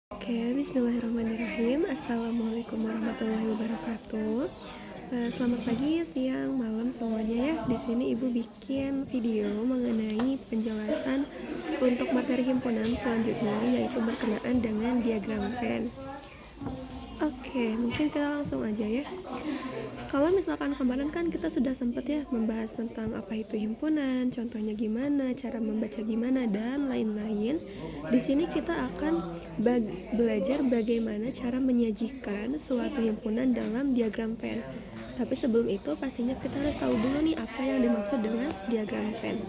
Bismillahirrahmanirrahim. Assalamualaikum warahmatullahi wabarakatuh. Selamat pagi, siang, malam semuanya ya. Di sini Ibu bikin video mengenai penjelasan untuk materi himpunan selanjutnya, yaitu berkenaan dengan diagram Venn. Mungkin kita langsung aja ya. Kalau misalkan kemarin kan kita sudah sempat ya membahas tentang apa itu himpunan, contohnya gimana, cara membaca gimana, dan lain-lain. Di sini kita akan belajar bagaimana cara menyajikan suatu himpunan dalam diagram Venn. Tapi sebelum itu pastinya kita harus tahu dulu nih apa yang dimaksud dengan diagram Venn.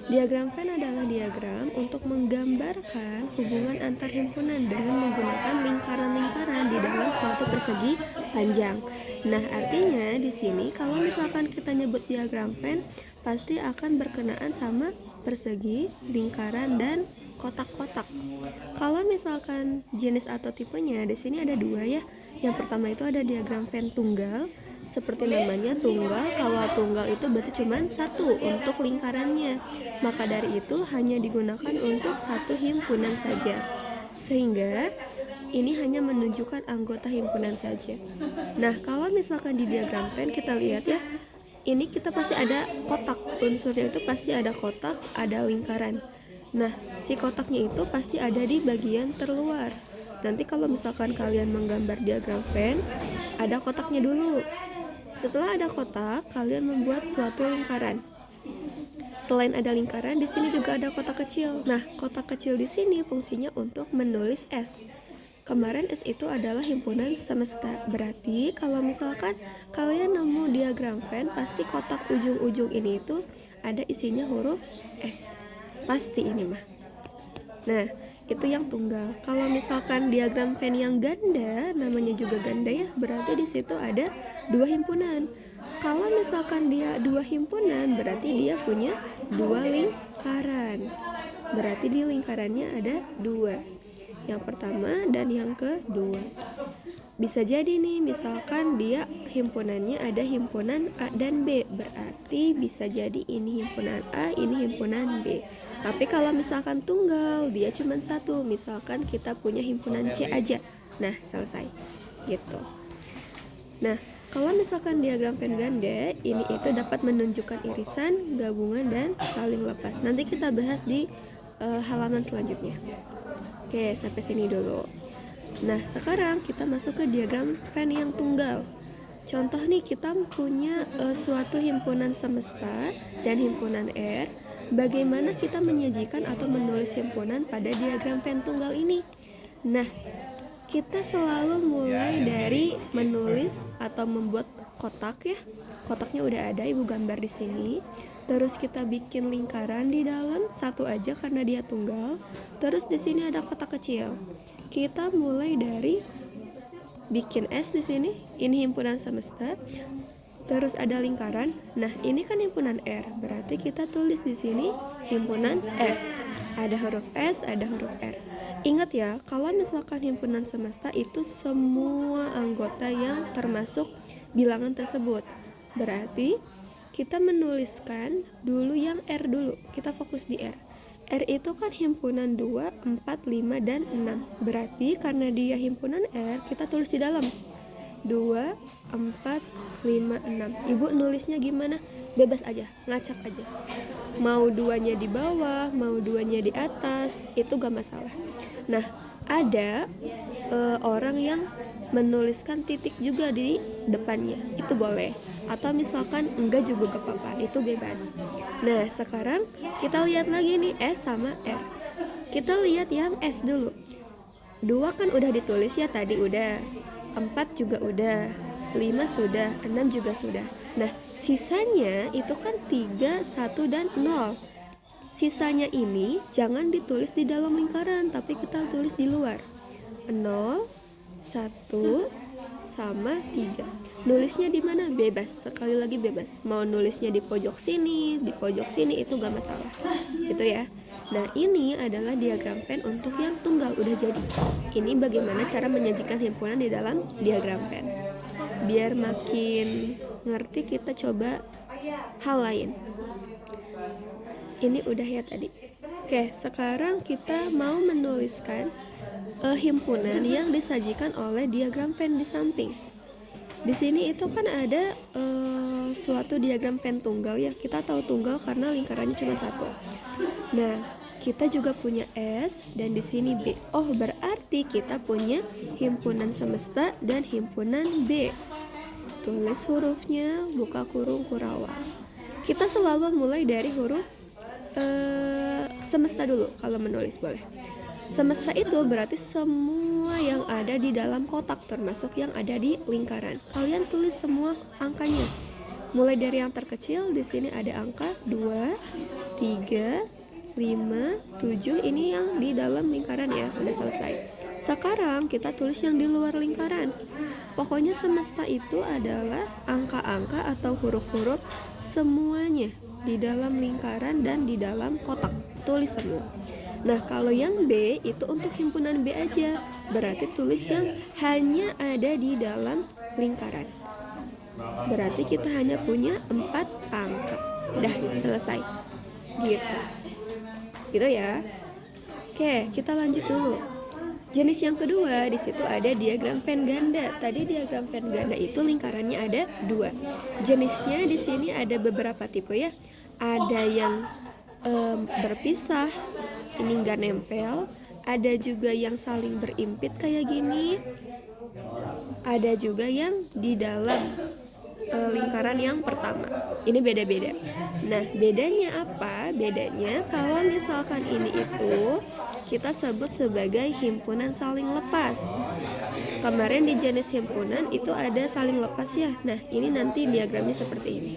Diagram Venn adalah diagram untuk menggambarkan hubungan antar himpunan dengan menggunakan lingkaran-lingkaran di dalam suatu persegi panjang. Nah, artinya di sini kalau misalkan kita nyebut diagram Venn, pasti akan berkenaan sama persegi, lingkaran, dan kotak-kotak. Kalau misalkan jenis atau tipenya, di sini ada dua ya. Yang pertama itu ada diagram Venn tunggal. Seperti namanya tunggal, kalau tunggal itu berarti cuma satu untuk lingkarannya. Maka dari itu hanya digunakan untuk satu himpunan saja. Sehingga ini hanya menunjukkan anggota himpunan saja. Nah, kalau misalkan di diagram Venn kita lihat ya, ini kita pasti ada kotak. Unsurnya itu pasti ada kotak, ada lingkaran. Nah, si kotaknya itu pasti ada di bagian terluar. Nanti kalau misalkan kalian menggambar diagram Venn, ada kotaknya dulu. Setelah ada kotak, kalian membuat suatu lingkaran. Selain ada lingkaran, di sini juga ada kotak kecil. Nah, kotak kecil di sini fungsinya untuk menulis S. Kemarin S itu adalah himpunan semesta. Berarti kalau misalkan kalian nemu diagram Venn, pasti kotak ujung-ujung ini itu ada isinya huruf S. Pasti ini mah. Nah, itu yang tunggal. Kalau misalkan diagram Venn yang ganda, namanya juga ganda ya, berarti di situ ada dua himpunan. Kalau misalkan dia dua himpunan, berarti dia punya dua lingkaran. Berarti di lingkarannya ada dua. Yang pertama dan yang kedua. Bisa jadi nih, misalkan dia himpunannya ada himpunan A dan B, berarti bisa jadi ini himpunan A, ini himpunan B. Tapi kalau misalkan tunggal, dia cuma satu. Misalkan kita punya himpunan C aja. Nah, selesai. Gitu. Nah, kalau misalkan diagram Venn ganda, ini itu dapat menunjukkan irisan, gabungan, dan saling lepas. Nanti kita bahas di halaman selanjutnya. Sampai sini dulu. Nah, sekarang kita masuk ke diagram Venn yang tunggal. Contoh nih, kita punya suatu himpunan semesta dan himpunan R. Bagaimana kita menyajikan atau menulis himpunan pada diagram Venn tunggal ini? Nah, kita selalu mulai dari menulis atau membuat kotak ya. Kotaknya udah ada, Ibu gambar di sini. Terus kita bikin lingkaran di dalam, satu aja karena dia tunggal. Terus di sini ada kotak kecil. Kita mulai dari bikin S di sini. Ini himpunan semesta. Terus ada lingkaran. Nah, ini kan himpunan R. Berarti kita tulis di sini himpunan R. Ada huruf S, ada huruf R. Ingat ya, kalau misalkan himpunan semesta itu semua anggota yang termasuk bilangan tersebut. Berarti kita menuliskan dulu yang R dulu. Kita fokus di R. R itu kan himpunan 2, 4, 5, dan 6. Berarti karena dia himpunan R, kita tulis di dalam 2, 4, 5, 6. Ibu nulisnya gimana? Bebas aja, ngacak aja. Mau duanya di bawah, mau duanya di atas, itu gak masalah. Nah, ada orang yang menuliskan titik juga di depannya, itu boleh. Atau misalkan enggak juga gak apa-apa, itu bebas. Nah, sekarang kita lihat lagi nih S sama R. Kita lihat yang S dulu. 2 kan udah ditulis ya tadi, udah. 4 juga udah, 5 sudah, 6 juga sudah. Nah, sisanya itu kan 3, 1, dan 0. Sisanya ini jangan ditulis di dalam lingkaran, tapi kita tulis di luar. 0, 1, sama 3. Nulisnya di mana? Bebas, sekali lagi bebas. Mau nulisnya di pojok sini, di pojok sini, itu gak masalah. Itu ya. Nah, ini adalah diagram Venn untuk yang tunggal, udah jadi. Ini bagaimana cara menyajikan himpunan di dalam diagram Venn. Biar makin ngerti, kita coba hal lain. Ini udah ya tadi. Sekarang kita mau menuliskan himpunan yang disajikan oleh diagram Venn di samping. Di sini itu kan ada suatu diagram Venn tunggal ya. Kita tahu tunggal karena lingkarannya cuma satu. Nah, kita juga punya S dan di sini B. Oh, berarti kita punya himpunan semesta dan himpunan B. Tulis hurufnya, buka kurung kurawal. Kita selalu mulai dari huruf semesta dulu kalau menulis boleh. Semesta itu berarti semua yang ada di dalam kotak termasuk yang ada di lingkaran. Kalian tulis semua angkanya. Mulai dari yang terkecil, di sini ada angka 2, 3, 5, 7. Ini yang di dalam lingkaran ya, udah selesai. Sekarang kita tulis yang di luar lingkaran. Pokoknya semesta itu adalah angka-angka atau huruf-huruf semuanya di dalam lingkaran dan di dalam kotak. Tulis semua. Nah, kalau yang B itu untuk himpunan B aja. Berarti tulis yang hanya ada di dalam lingkaran. Berarti kita hanya punya 4 angka. Dah, selesai. Gitu. Gitu ya. Oke, kita lanjut dulu. Jenis yang kedua, di situ ada diagram Venn ganda. Tadi diagram Venn ganda itu lingkarannya ada 2. Jenisnya di sini ada beberapa tipe ya. Ada yang berpisah, ini nggak nempel. Ada juga yang saling berimpit kayak gini. Ada juga yang di dalam lingkaran yang pertama. Ini beda-beda. Nah, bedanya apa? Bedanya kalau misalkan ini itu kita sebut sebagai himpunan saling lepas. Kemarin di jenis himpunan itu ada saling lepas ya. Nah, ini nanti diagramnya seperti ini.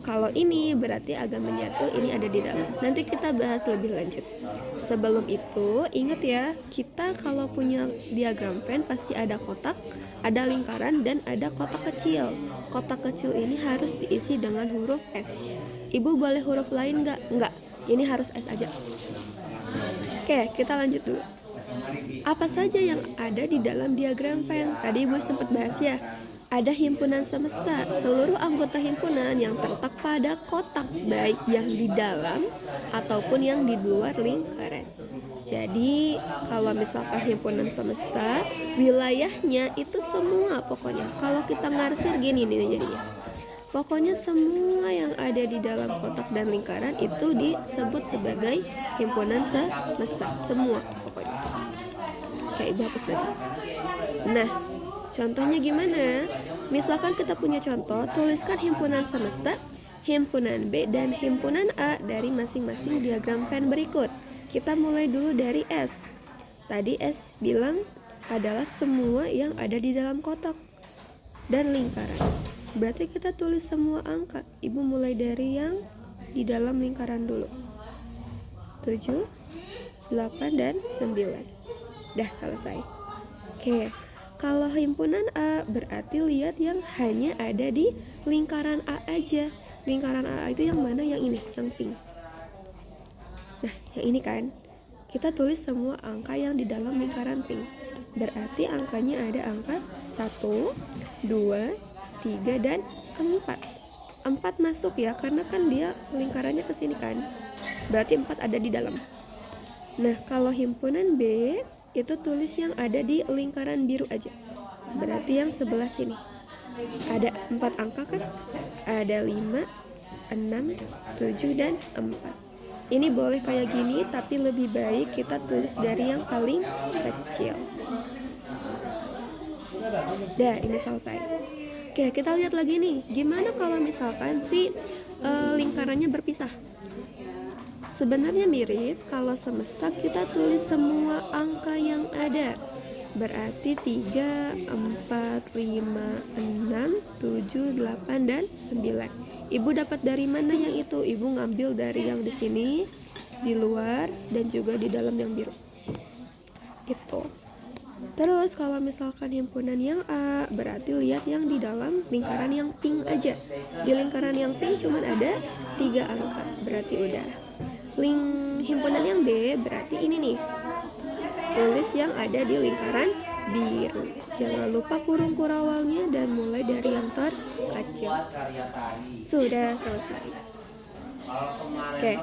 Kalau ini berarti agak menyatu, ini ada di dalam. Nanti kita bahas lebih lanjut. Sebelum itu, ingat ya, kita kalau punya diagram Venn pasti ada kotak, ada lingkaran, dan ada kotak kecil. Kotak kecil ini harus diisi dengan huruf S. Ibu boleh huruf lain nggak? Nggak, ini harus S aja. Oke, kita lanjut dulu. Apa saja yang ada di dalam diagram Venn? Tadi Ibu sempat bahas ya. Ada himpunan semesta, seluruh anggota himpunan yang terletak pada kotak, baik yang di dalam ataupun yang di luar lingkaran. Jadi, kalau misalkan himpunan semesta, wilayahnya itu semua pokoknya. Kalau kita ngarsir gini nih jadinya. Pokoknya semua yang ada di dalam kotak dan lingkaran itu disebut sebagai himpunan semesta. Semua pokoknya. Oke, Ibu hapus tadi. Nah, contohnya gimana? Misalkan kita punya contoh, tuliskan himpunan semesta, himpunan B, dan himpunan A dari masing-masing diagram Venn berikut. Kita mulai dulu dari S. Tadi S bilang adalah semua yang ada di dalam kotak dan lingkaran. Berarti kita tulis semua angka. Ibu mulai dari yang di dalam lingkaran dulu. 7, 8, dan 9. Dah selesai. Oke. Kalau himpunan A berarti lihat yang hanya ada di lingkaran A aja. Lingkaran A itu yang mana? Yang ini, yang pink. Nah, yang ini kan. Kita tulis semua angka yang di dalam lingkaran pink. Berarti angkanya ada angka 1, 2, 3, dan 4. 4 masuk ya, karena kan dia lingkarannya ke sini kan. Berarti 4 ada di dalam. Nah, kalau himpunan B itu tulis yang ada di lingkaran biru aja. Berarti yang sebelah sini. Ada 4 angka kan? Ada 5, 6, 7, dan 4. Ini boleh kayak gini, tapi lebih baik kita tulis dari yang paling kecil. Dah, ini selesai. Oke, kita lihat lagi nih. Gimana kalau misalkan lingkarannya berpisah? Sebenarnya mirip, kalau semesta kita tulis semua angka yang ada. Berarti 3, 4, 5, 6, 7, 8, dan 9. Ibu dapat dari mana yang itu? Ibu ngambil dari yang di sini, di luar, dan juga di dalam yang biru. Itu. Terus kalau misalkan himpunan yang A, berarti lihat yang di dalam lingkaran yang pink aja. Di lingkaran yang pink cuma ada 3 angka. Berarti udah. Himpunan yang B berarti ini nih. Tulis yang ada di lingkaran biru. Jangan lupa kurung kurawalnya dan mulai dari yang terkecil. Sudah selesai. Oke.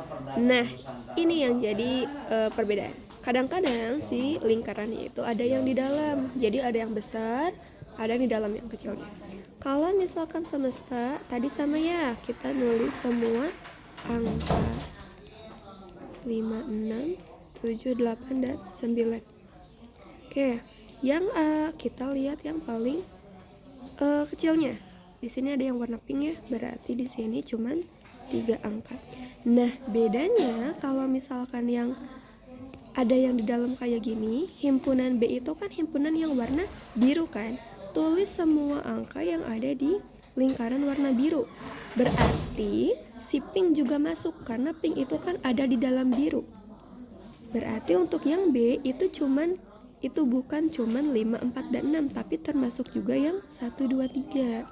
Nah, ini yang jadi perbedaan. kadang-kadang si lingkarannya itu ada yang di dalam, jadi ada yang besar, ada yang di dalam yang kecilnya. Kalau misalkan semesta tadi sama ya, kita nulis semua angka 5, 6, 7, 8, dan 9. Oke, yang A kita lihat yang paling kecilnya. Di sini ada yang warna pink ya, berarti di sini cuman 3 angka. Nah, bedanya kalau misalkan yang ada yang di dalam kayak gini, himpunan B itu kan himpunan yang warna biru kan. Tulis semua angka yang ada di lingkaran warna biru. Berarti si pink juga masuk karena pink itu kan ada di dalam biru. Berarti untuk yang B itu bukan cuman 5, 4, dan 6, tapi termasuk juga yang 1, 2, 3.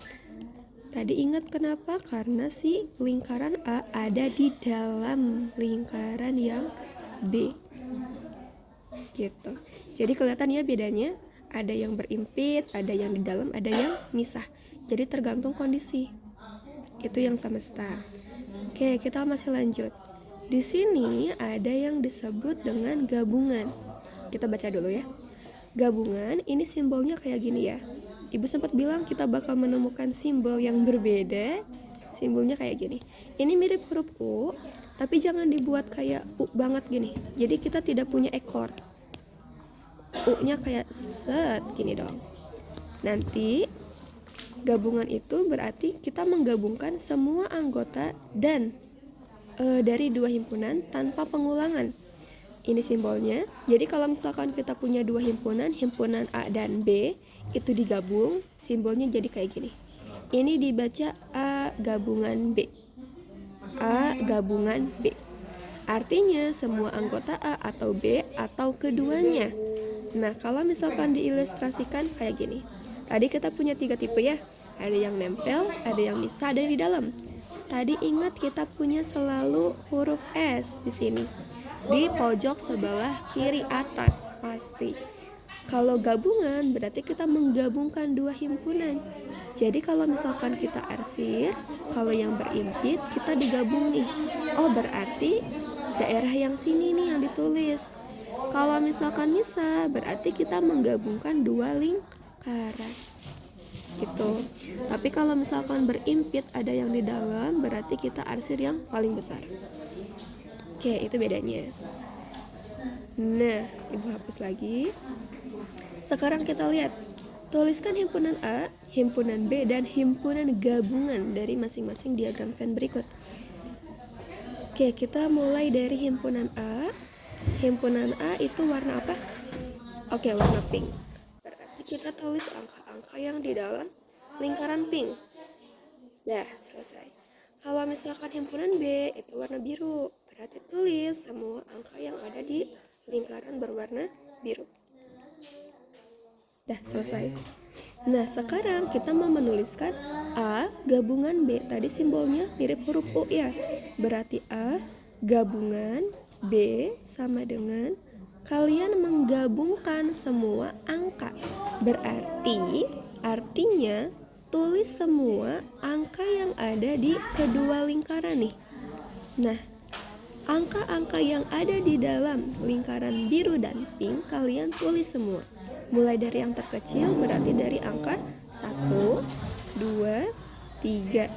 Tadi ingat kenapa? Karena si lingkaran A ada di dalam lingkaran yang B. Gitu. Jadi kelihatan ya bedanya, ada yang berimpit, ada yang di dalam, ada yang misah. Jadi tergantung kondisi. Itu yang semesta. Oke, kita masih lanjut. Di sini ada yang disebut dengan gabungan. Kita baca dulu ya. Gabungan ini simbolnya kayak gini ya. Ibu sempat bilang kita bakal menemukan simbol yang berbeda. Simbolnya kayak gini. Ini mirip huruf U, tapi jangan dibuat kayak U banget gini. Jadi kita tidak punya ekor. U-nya kayak set gini dong. Nanti gabungan itu berarti kita menggabungkan semua anggota dan dari dua himpunan tanpa pengulangan. Ini simbolnya. Jadi kalau misalkan kita punya dua himpunan, himpunan A dan B, itu digabung, simbolnya jadi kayak gini. Ini dibaca A gabungan B. A gabungan B. Artinya semua anggota A atau B atau keduanya. Nah, kalau misalkan diilustrasikan kayak gini. Tadi kita punya 3 tipe ya. Ada yang nempel, ada yang misah, ada yang di dalam. Tadi ingat kita punya selalu huruf S di sini. Di pojok sebelah kiri atas pasti. Kalau gabungan berarti kita menggabungkan dua himpunan. Jadi kalau misalkan kita arsir, kalau yang berimpit kita digabung nih. Oh, berarti daerah yang sini nih yang ditulis. Kalau misalkan misah berarti kita menggabungkan dua lingkaran. Gitu. Tapi kalau misalkan berimpit ada yang di dalam berarti kita arsir yang paling besar. Oke, itu bedanya. Nah, ibu hapus lagi. Sekarang kita lihat. Tuliskan himpunan A, himpunan B, dan himpunan gabungan dari masing-masing diagram Venn berikut. Oke, kita mulai dari himpunan A. Himpunan A itu warna apa? Oke, warna pink. Berarti kita tulis angka-angka yang di dalam lingkaran pink. Dah, selesai. Kalau misalkan himpunan B itu warna biru, berarti tulis semua angka yang ada di lingkaran berwarna biru. Dah, selesai. Nah, sekarang kita mau menuliskan A gabungan B. Tadi simbolnya mirip huruf U ya. Berarti A gabungan B sama dengan kalian menggabungkan semua angka. Berarti artinya tulis semua angka yang ada di kedua lingkaran nih. Nah, angka-angka yang ada di dalam lingkaran biru dan pink kalian tulis semua. Mulai dari yang terkecil berarti dari angka 1, 2, 3,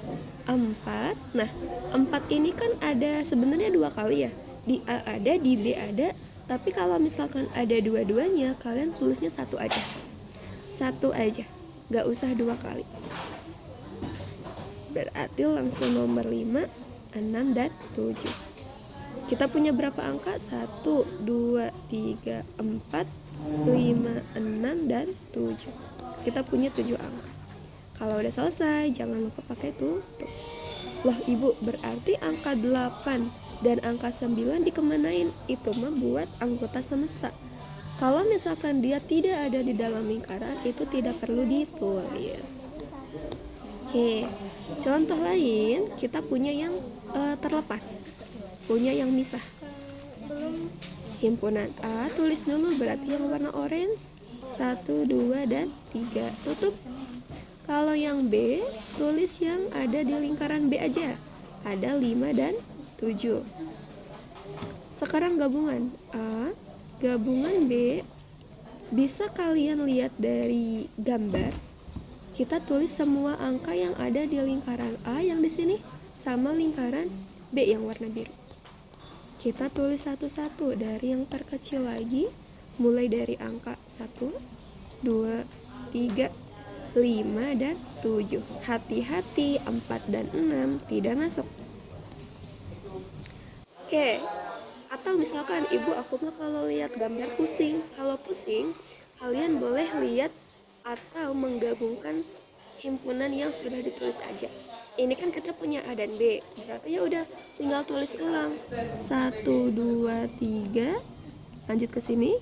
4. Nah, 4 ini kan ada sebenarnya 2 kali ya. Di A ada, di B ada. Tapi kalau misalkan ada dua-duanya, kalian tulisnya 1 aja. 1 aja, gak usah 2 kali. Berarti langsung nomor 5, 6, dan 7. Kita punya berapa angka? 1, 2, 3, 4, 5, 6, dan 7. Kita punya 7 angka. Kalau udah selesai, jangan lupa pakai tutup. Loh ibu, berarti angka 8 dan angka 9 dikemanain? Itu mah buat anggota semesta. Kalau misalkan dia tidak ada di dalam lingkaran, itu tidak perlu ditulis. Oke, contoh lain kita punya yang terlepas, punya yang misah. Himpunan A tulis dulu berarti yang warna orange 1, 2, dan 3. Tutup. Kalau yang B tulis yang ada di lingkaran B aja. Ada 5 dan 7. Sekarang gabungan A Gabungan B bisa kalian lihat dari gambar. Kita tulis semua angka yang ada di lingkaran A yang di sini sama lingkaran B yang warna biru. Kita tulis satu-satu dari yang terkecil lagi, mulai dari angka 1, 2, 3, 5, dan 7. Hati-hati, 4 dan 6 tidak masuk. Oke, atau misalkan ibu aku mah kalau lihat gambar pusing. Kalau pusing, kalian boleh lihat atau menggabungkan himpunan yang sudah ditulis aja. Ini kan kita punya A dan B, berarti ya udah tinggal tulis ulang. 1, 2, 3, lanjut ke sini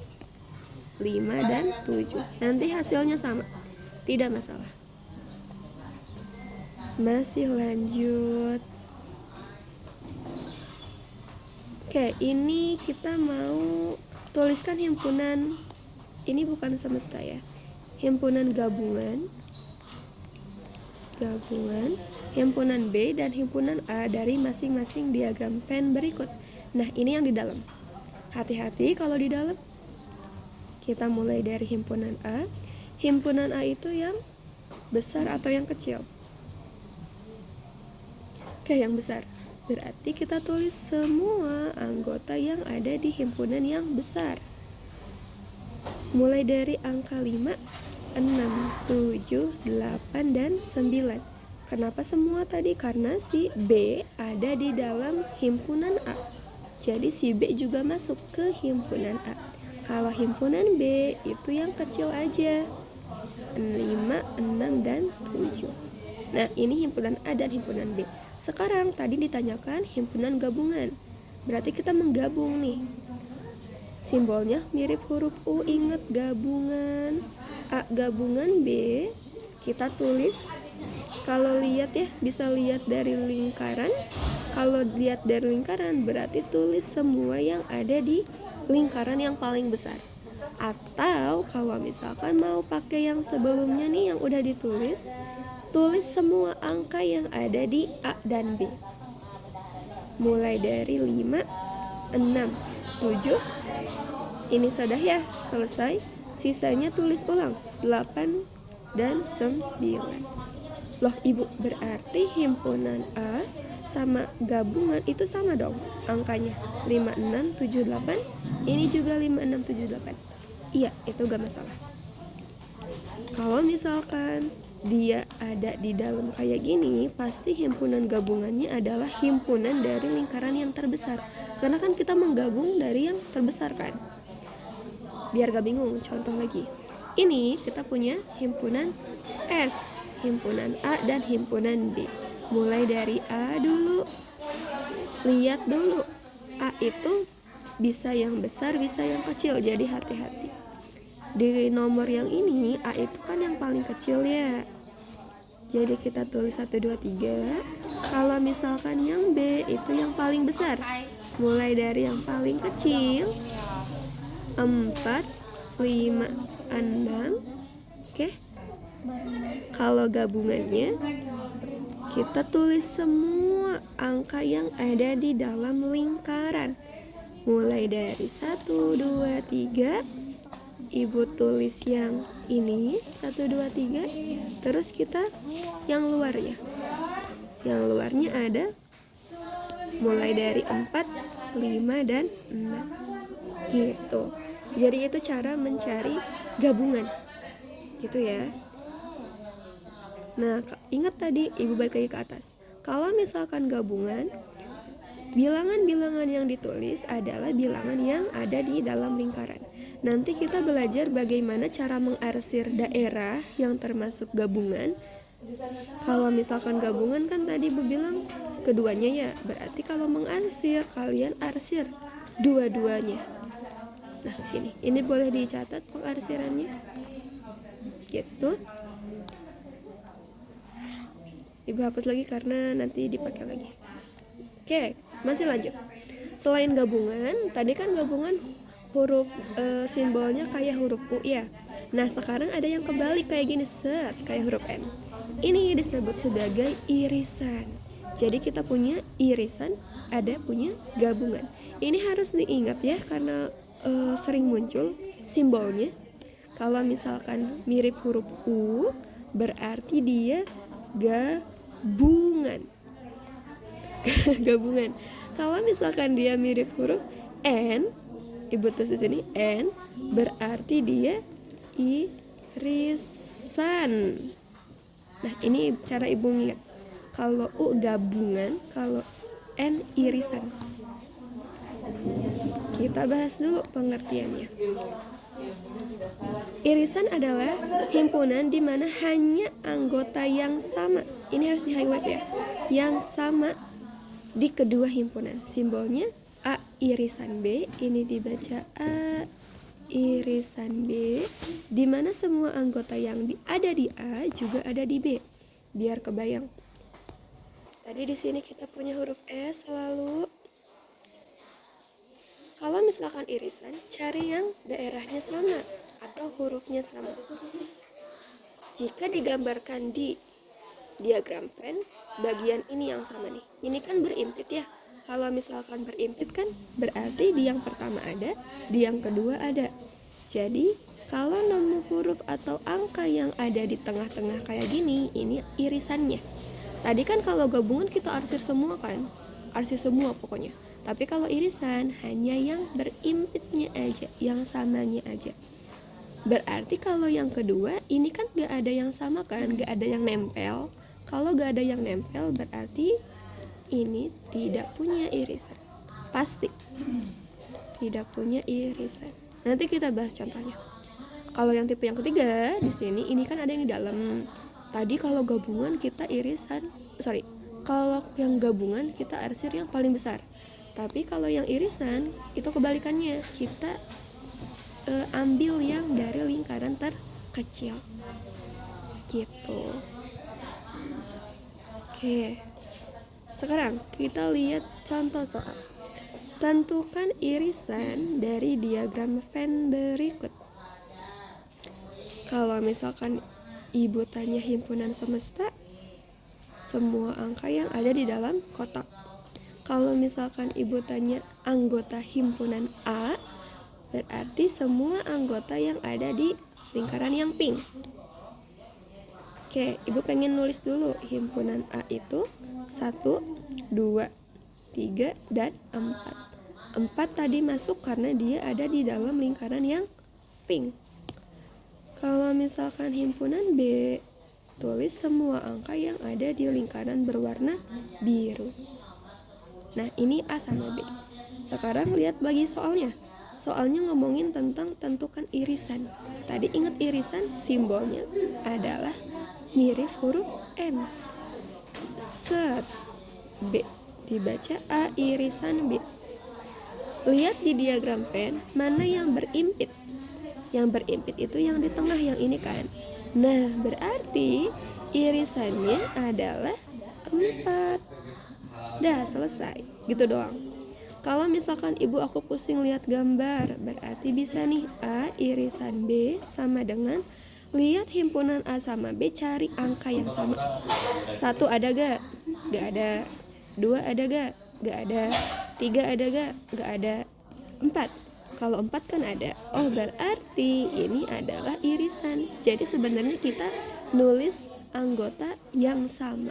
5 dan 7. Nanti hasilnya sama, tidak masalah. Masih lanjut. Oke, ini kita mau tuliskan himpunan. Ini bukan semesta ya, himpunan gabungan, himpunan B dan himpunan A dari masing-masing diagram Venn berikut. Nah, ini yang di dalam. Hati-hati kalau di dalam. Kita mulai dari himpunan A. Himpunan A itu yang besar atau yang kecil? Oke, yang besar. Berarti kita tulis semua anggota yang ada di himpunan yang besar. Mulai dari angka 5, 6, 7, 8, dan 9. Kenapa semua tadi? Karena si B ada di dalam himpunan A. Jadi si B juga masuk ke himpunan A. Kalau himpunan B itu yang kecil aja, 5, 6, dan 7. Nah, ini himpunan A dan himpunan B. Sekarang tadi ditanyakan himpunan gabungan. Berarti kita menggabung nih. Simbolnya mirip huruf U, ingat gabungan. A gabungan B, kita tulis. Kalau lihat ya, bisa lihat dari lingkaran. Kalau lihat dari lingkaran berarti tulis semua yang ada di lingkaran yang paling besar. Atau kalau misalkan mau pakai yang sebelumnya nih yang udah ditulis, tulis semua angka yang ada di A dan B. Mulai dari 5, 6, 7. Ini sudah ya, selesai. Sisanya tulis ulang 8 dan 9. Loh ibu, berarti himpunan A sama gabungan itu sama dong angkanya, 5, 6, 7, 8. Ini juga 5, 6, 7, 8. Iya, itu gak masalah. Kalau misalkan dia ada di dalam kayak gini, pasti himpunan gabungannya adalah himpunan dari lingkaran yang terbesar. Karena kan kita menggabung dari yang terbesar kan. Biar gak bingung, contoh lagi. Ini kita punya himpunan S, himpunan A dan himpunan B. Mulai dari A dulu. Lihat dulu, A itu bisa yang besar, bisa yang kecil, jadi hati-hati. Di nomor yang ini, A itu kan yang paling kecil ya. Jadi kita tulis 1, 2, 3. Kalau misalkan yang B itu yang paling besar. Mulai dari yang paling kecil, 4, 5, 6. Oke. Kalau gabungannya, kita tulis semua angka yang ada di dalam lingkaran. Mulai dari 1, 2, 3. Ibu tulis yang ini 1, 2, 3. Terus kita yang luarnya. Yang luarnya ada mulai dari 4, 5, dan 6. Gitu. Jadi itu cara mencari gabungan. Gitu ya. Nah, ingat tadi ibu balik lagi ke atas. Kalau misalkan gabungan, bilangan-bilangan yang ditulis adalah bilangan yang ada di dalam lingkaran. Nanti kita belajar bagaimana cara mengarsir daerah yang termasuk gabungan. Kalau misalkan gabungan kan tadi ibu bilang keduanya ya. Berarti kalau mengarsir, kalian arsir dua-duanya. Nah, ini boleh dicatat pengarsirannya. Gitu. Ibu hapus lagi karena nanti dipakai lagi. Oke, masih lanjut. Selain gabungan, tadi kan gabungan huruf simbolnya kayak huruf U ya. Nah, sekarang ada yang kebalik kayak gini, set, kayak huruf N. Ini disebut sebagai irisan. Jadi kita punya irisan, ada punya gabungan. Ini harus diingat ya, karena sering muncul simbolnya. Kalau misalkan mirip huruf U, berarti dia gabungan. Gabungan. Kalau misalkan dia mirip huruf N, ibu tulis di sini N, berarti dia irisan. Nah, ini cara ibu ingat. Kalau U gabungan, kalau N irisan. Kita bahas dulu pengertiannya. Irisan adalah himpunan di mana hanya anggota yang sama. Ini harus di-highlight ya. Yang sama di kedua himpunan. Simbolnya A irisan B, ini dibaca A irisan B, di mana semua anggota yang ada di A juga ada di B. Biar kebayang. Tadi di sini kita punya huruf S selalu. Kalau misalkan irisan, cari yang daerahnya sama atau hurufnya sama. Jika digambarkan di diagram Venn, bagian ini yang sama nih. Ini kan berimpit ya. Kalau misalkan berimpit kan berarti di yang pertama ada, di yang kedua ada. Jadi kalau nemu huruf atau angka yang ada di tengah-tengah kayak gini, ini irisannya. Tadi kan kalau gabungan kita arsir semua kan, arsir semua pokoknya. Tapi kalau irisan hanya yang berimpitnya aja, yang samanya aja. Berarti kalau yang kedua ini kan gak ada yang sama kan, gak ada yang nempel. Kalau gak ada yang nempel berarti ini tidak punya irisan. Pasti tidak punya irisan. Nanti kita bahas contohnya. Kalau yang tipe yang ketiga di sini ini kan ada yang di dalam. Tadi kalau gabungan kita kalau yang gabungan kita arsir yang paling besar. Tapi kalau yang irisan itu kebalikannya, kita ambil yang dari lingkaran terkecil gitu. Oke, sekarang kita lihat contoh soal. Tentukan irisan dari diagram Venn berikut. Kalau misalkan ibu tanya himpunan semesta, semua angka yang ada di dalam kotak. Kalau misalkan ibu tanya anggota himpunan A, berarti semua anggota yang ada di lingkaran yang pink. Oke, ibu pengen nulis dulu himpunan A itu 1, 2, 3, dan 4. 4 tadi masuk karena dia ada di dalam lingkaran yang pink. Kalau misalkan himpunan B, tulis semua angka yang ada di lingkaran berwarna biru. Nah, ini A sama B. Sekarang lihat bagi soalnya. Soalnya ngomongin tentang tentukan irisan. Tadi ingat irisan, simbolnya adalah mirip huruf N. Set. B. Dibaca A irisan B. Lihat di diagram Venn, mana yang berimpit. Yang berimpit itu yang di tengah, yang ini kan. Nah, berarti irisannya adalah 4. Dah selesai, gitu doang. Kalau misalkan ibu aku pusing lihat gambar, berarti bisa nih A irisan B sama dengan lihat himpunan A sama B, cari angka yang sama. 1 ada gak? Gak ada. 2 ada gak? Gak ada. 3 ada gak? Gak ada. 4. Kalau 4 kan ada. Oh, berarti ini adalah irisan. Jadi sebenarnya kita nulis anggota yang sama.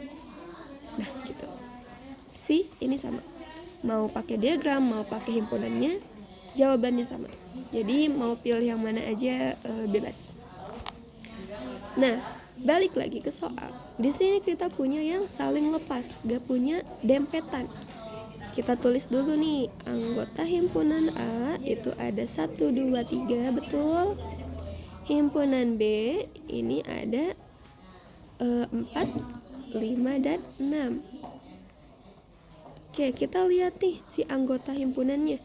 Nah, gitu. Ini sama. Mau pakai diagram, mau pakai himpunannya, jawabannya sama. Jadi mau pilih yang mana aja bebas. Nah, balik lagi ke soal. Di sini kita punya yang saling lepas, gak punya dempetan. Kita tulis dulu nih, anggota himpunan A itu ada 1, 2, 3, betul. Himpunan B ini ada 4, 5, dan 6. Oke, kita lihat nih si anggota himpunannya.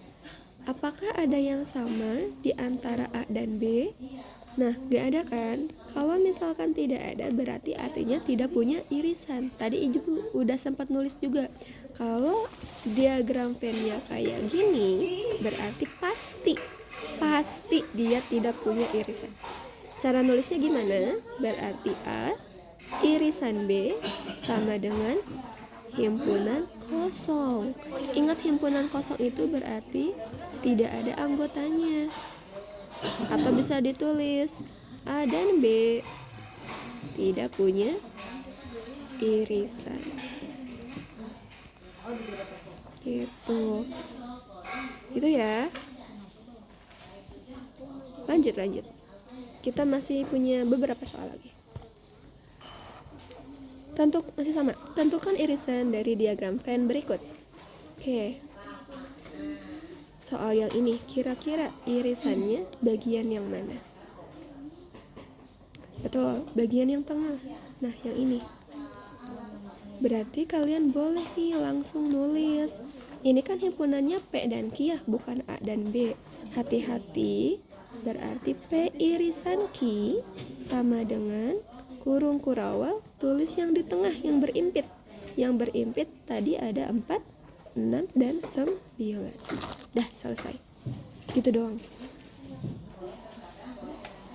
Apakah ada yang sama di antara A dan B? Nah, gak ada kan? Kalau misalkan tidak ada, berarti artinya tidak punya irisan. Tadi ibu udah sempat nulis juga. Kalau diagram Venn-nya kayak gini, berarti pasti dia tidak punya irisan. Cara nulisnya gimana? Berarti A irisan B sama dengan himpunan kosong. Ingat, himpunan kosong itu berarti tidak ada anggotanya. Atau bisa ditulis A dan B tidak punya irisan. Gitu ya. Lanjut. Kita masih punya beberapa soal lagi. Masih sama. Tentukan irisan dari diagram Venn berikut. Oke. Soal yang ini, kira-kira irisannya bagian yang mana? Betul, bagian yang tengah. Nah, yang ini. Berarti kalian boleh nih langsung nulis. Ini kan himpunannya P dan Q ya, bukan A dan B. Hati-hati, berarti P irisan Q sama dengan kurung kurawal, tulis yang di tengah yang berimpit. Yang berimpit tadi ada 4, 6, dan 9. Dah, selesai. Gitu doang.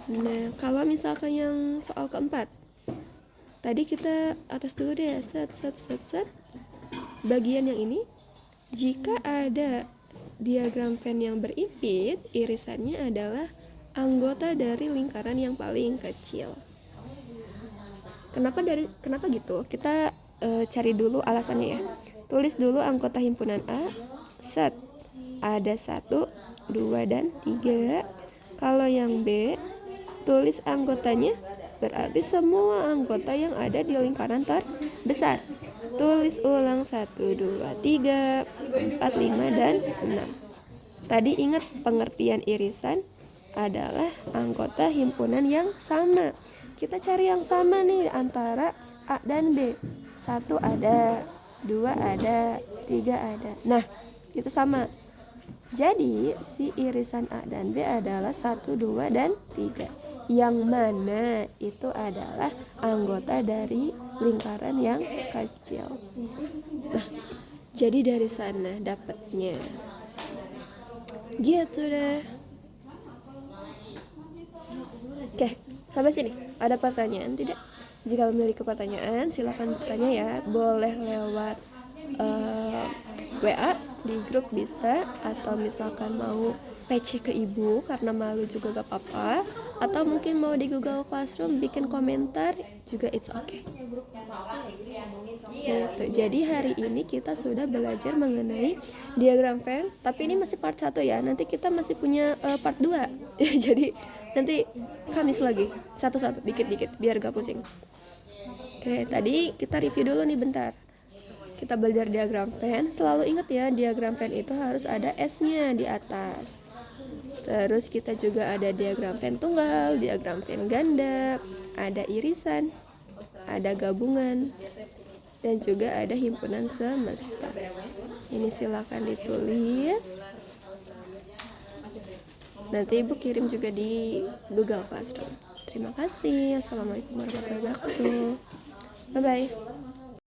Nah, kalau misalkan yang soal keempat, tadi kita atas dulu deh, set. Bagian yang ini, jika ada diagram Venn yang berimpit, irisannya adalah anggota dari lingkaran yang paling kecil. Kenapa gitu? Kita cari dulu alasannya ya. Tulis dulu anggota himpunan A. Set. Ada 1, 2, dan 3. Kalau yang B, tulis anggotanya, berarti semua anggota yang ada di lingkaran terbesar. Tulis ulang 1, 2, 3, 4, 5, dan 6. Tadi ingat pengertian irisan adalah anggota himpunan yang sama. Kita cari yang sama nih antara A dan B. 1 ada, 2 ada, 3 ada. Nah, itu sama. Jadi, si irisan A dan B adalah 1, 2, dan 3. Yang mana itu adalah anggota dari lingkaran yang kecil. Nah, jadi dari sana dapatnya. Gitu deh. Oke, sampai sini. Ada pertanyaan tidak? Jika memiliki pertanyaan, silakan bertanya ya. Boleh lewat WA di grup bisa, atau misalkan mau PC ke ibu karena malu juga gak apa-apa, atau mungkin mau di Google Classroom bikin komentar juga it's okay. Gitu. Jadi hari ini kita sudah belajar mengenai diagram Venn, tapi ini masih part 1 ya. Nanti kita masih punya part 2. Jadi nanti Kamis lagi, satu-satu, dikit-dikit, biar gak pusing. Oke, tadi kita review dulu nih bentar. Kita belajar diagram Venn. Selalu ingat ya, diagram Venn itu harus ada S-nya di atas. Terus kita juga ada diagram Venn tunggal, diagram Venn ganda, ada irisan, ada gabungan, dan juga ada himpunan semesta. Ini silakan ditulis. Nanti ibu kirim juga di Google Classroom. Terima kasih. Assalamualaikum warahmatullahi wabarakatuh. Bye-bye.